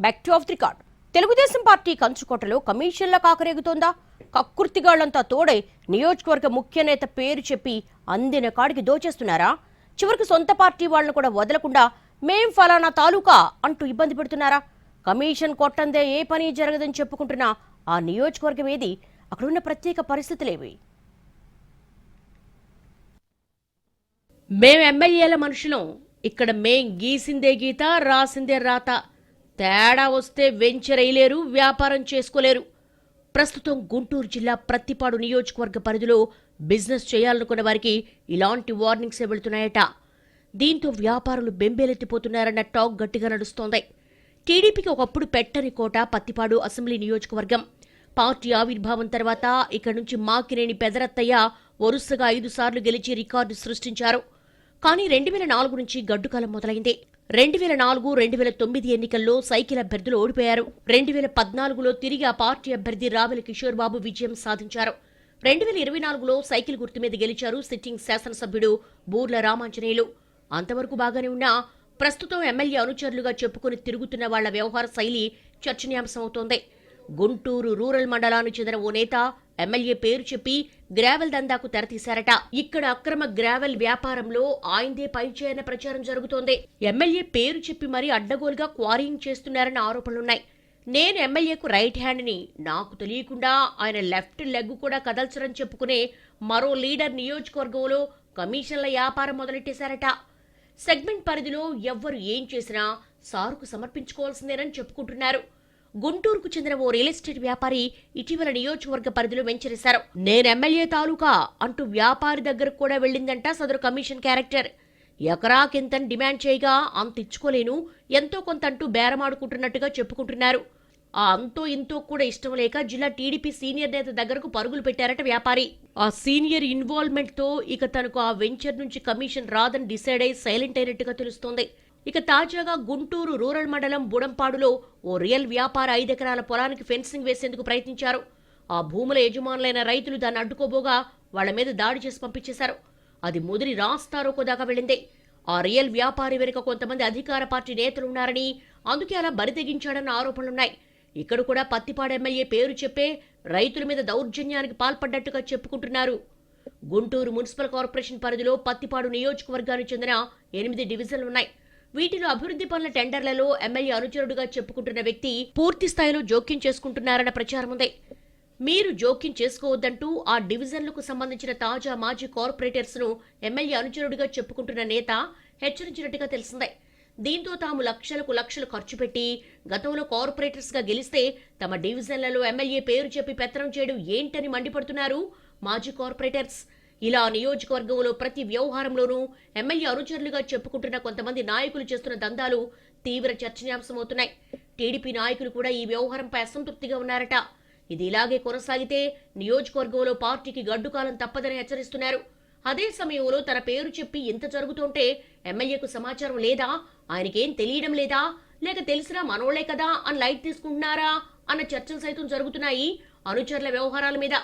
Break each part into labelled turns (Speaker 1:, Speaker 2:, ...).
Speaker 1: Back to off the record. Telugu Desam party కంచుకోటలో కమిషన్ల కాకరేగుతోందా? కక్కుర్తిగాళ్లంతా తోడై నియోజకవర్గ ముఖ్య నేత పేరు చెప్పి అందిన కాడికి దోచేస్తున్నారా? చివరికి సొంత పార్టీ వాళ్ళను కూడా వదలకుండా మేం ఫలానా తాలూకా అంటూ ఇబ్బంది పెడుతున్నారా? కమిషన్ కొట్టందే ఏ పని జరగదని చెప్పుకుంటున్న ఆ నియోజకవర్గం ఏది? అక్కడున్న ప్రత్యేక పరిస్థితులేవి?
Speaker 2: మేం ఎమ్మెల్యేల మనుషులం. ఇక్కడ మేం గీసిందే గీత, రాసిందే రాత. తేడా వస్తే వెంచర్ అయ్యలేరు, వ్యాపారం చేసుకోలేరు. ప్రస్తుతం గుంటూరు జిల్లా ప్రత్తిపాడు నియోజకవర్గ పరిధిలో బిజినెస్ చేయాలనుకున్న వారికి ఇలాంటి వార్నింగ్సే వెళుతున్నాయట. దీంతో వ్యాపారులు బెంబేలెత్తిపోతున్నారన్న టాక్ గట్టిగా నడుస్తోంది. టీడీపీకి ఒకప్పుడు పెట్టని కోట పత్తిపాడు అసెంబ్లీ నియోజకవర్గం. పార్టీ ఆవిర్భావం తర్వాత ఇక్కడి నుంచి మాకినేని పెదరత్తయ్య వరుసగా 5 సార్లు గెలిచి రికార్డు సృష్టించారు. కానీ 2004 నుంచి గడ్డుకాలం మొదలైంది. 2004-2009 ఎన్నికల్లో సైకిల్ అభ్యర్థులు ఓడిపోయారు. 2014లో తిరిగి ఆ పార్టీ అభ్యర్థి రావెల కిషోర్ బాబు విజయం సాధించారు. 2024లో సైకిల్ గుర్తు మీద గెలిచారు సిట్టింగ్ శాసనసభ్యుడు బూర్ల రామాంజనేయులు. అంతవరకు బాగానే ఉన్నా ప్రస్తుతం ఎమ్మెల్యే అనుచరులుగా చెప్పుకుని తిరుగుతున్న వాళ్ల వ్యవహార శైలి చర్చనీయాంశమవుతోంది. గుంటూరు రూరల్ మండలానికి చెందిన ఓ నేత ఎమ్మెల్యే పేరు చెప్పి గ్రావెల్ దందాకు తెరతీశారట. ఇక్కడ అక్రమ గ్రావెల్ వ్యాపారంలో ఆయనదే పైచేయన ప్రచారం జరుగుతోంది. ఎమ్మెల్యే పేరు చెప్పి మరీ అడ్డగోలుగా క్వారీయింగ్ చేస్తున్నారన్న ఆరోపణలున్నాయి. నేను ఎమ్మెల్యేకు రైట్ హ్యాండ్ని, నాకు తెలియకుండా ఆయన లెఫ్ట్ లెగ్ కూడా కదల్చరని చెప్పుకునే మరో లీడర్ నియోజకవర్గంలో కమిషన్ల వ్యాపారం మొదలెట్టేశారట. సెగ్మెంట్ పరిధిలో ఎవ్వరు ఏం చేసినా సారుకు సమర్పించుకోవాల్సిందేనని చెప్పుకుంటున్నారు. గుంటూరుకు చెందిన ఓ రియల్ ఎస్టేట్ వ్యాపారి ఇటీవల నియోజకవర్గ పరిధిలో వెంచరేశారు. నేను ఎమ్మెల్యే తాలూకా అంటూ వ్యాపారి దగ్గరకు కూడా వెళ్లిందంట సదరు కమిషన్ క్యారెక్టర్. ఎకరాకింతని డిమాండ్ చేయగా అంత ఇచ్చుకోలేను, ఎంతో కొంత అంటూ బేరమాడుకుంటున్నట్టుగా చెప్పుకుంటున్నారు. ఆ అంతో ఇంతో కూడా ఇష్టం లేక జిల్లా టీడీపీ సీనియర్ నేత దగ్గరకు పరుగులు పెట్టారట వ్యాపారి. ఆ సీనియర్ ఇన్వాల్వ్మెంట్ తో ఇక తనకు ఆ వెంచర్ నుంచి కమిషన్ రాదని డిసైడ్ అయి సైలెంట్ అయినట్టుగా తెలుస్తోంది. ఇక తాజాగా గుంటూరు రూరల్ మండలం బుడంపాడులో ఓ రియల్ వ్యాపార 5 ఎకరాల పొలానికి ఫెన్సింగ్ వేసేందుకు ప్రయత్నించారు. ఆ భూముల యజమానులైన రైతులు దాన్ని అడ్డుకోబోగా వాళ్ల మీద దాడి చేసి పంపించేశారు. అది ముదిరి రాస్తారోకో దాకా వెళ్ళింది. ఆ రియల్ వ్యాపారి వెనుక కొంతమంది అధికార పార్టీ నేతలున్నారని, అందుకే అలా బరితెగించాడన్న ఆరోపణలున్నాయి. ఇక్కడ కూడా పత్తిపాడు ఎమ్మెల్యే పేరు చెప్పే రైతుల మీద దౌర్జన్యానికి పాల్పడ్డట్టుగా చెప్పుకుంటున్నారు. గుంటూరు మున్సిపల్ కార్పొరేషన్ పరిధిలో పత్తిపాడు నియోజకవర్గానికి చెందిన 8 డివిజన్లున్నాయి. వీటిలో అభివృద్ధి పనుల టెండర్లలో ఎమ్మెల్యే అనుచరుడుగా చెప్పుకుంటున్న వ్యక్తి పూర్తి స్థాయిలో జోక్యం చేసుకుంటున్నారన్న ప్రచారం ఉంది. మీరు జోక్యం చేసుకోవద్దంటూ ఆ డివిజన్లకు సంబంధించిన తాజా మాజీ కార్పొరేటర్స్ ను ఎమ్మెల్యే అనుచరుడిగా చెప్పుకుంటున్న నేత హెచ్చరించినట్టుగా తెలిసిందే. దీంతో తాము లక్షలు ఖర్చు పెట్టి గతంలో కార్పొరేటర్స్ గా గెలిస్తే తమ డివిజన్లలో ఎమ్మెల్యే పేరు చెప్పి పెత్తనం చేయడం ఏంటని మండిపడుతున్నారు మాజీ కార్పొరేటర్స్. ఇలా నియోజకవర్గంలో ప్రతి వ్యవహారంలోనూ ఎమ్మెల్యే అనుచరులుగా చెప్పుకుంటున్న కొంతమంది నాయకులు చేస్తున్న దందాలు తీవ్ర చర్చనీయాంశమవుతున్నాయి. టీడీపీ నాయకులు కూడా ఈ వ్యవహారంపై అసంతృప్తిగా ఉన్నారట. ఇది ఇలాగే కొనసాగితే నియోజకవర్గంలో పార్టీకి గడ్డుకాలం తప్పదని హెచ్చరిస్తున్నారు. అదే సమయంలో తన పేరు చెప్పి ఇంత జరుగుతుంటే ఎమ్మెల్యేకు సమాచారం లేదా, ఆయనకేం తెలియడం లేదా, లేక తెలిసినా మనోళ్లే కదా అని లైట్ తీసుకుంటున్నారా అన్న చర్చలు సైతం జరుగుతున్నాయి అనుచరుల వ్యవహారాల మీద.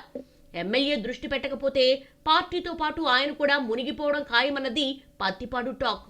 Speaker 2: ఎమ్మెల్యే దృష్టి పెట్టకపోతే పార్టీతో పాటు ఆయన కూడా మునిగిపోవడం ఖాయమన్నది పత్తిపాడు టాక్.